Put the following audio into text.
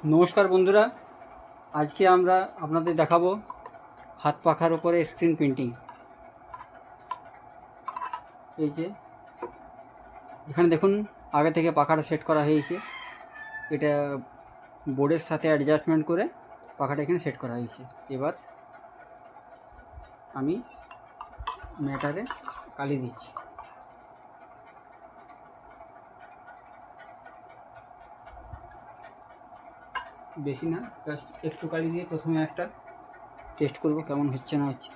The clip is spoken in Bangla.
নমস্কার বন্ধুরা, আজকে আমরা আপনাদের দেখাবো হাত পাখার উপরে স্ক্রিন প্রিন্টিং। এই যে এখানে দেখুন, আগে থেকে পাখাটা সেট করা হয়েছে। এটা বোর্ডের সাথে অ্যাডজাস্টমেন্ট করে পাখাটা এখানে সেট করা হয়েছে। এবার আমি ম্যাটারে কালি দিচ্ছি। বেশি না, জাস্ট একটু কালি দিয়ে প্রথমে একটা টেস্ট করব কেমন হচ্ছে না হচ্ছে।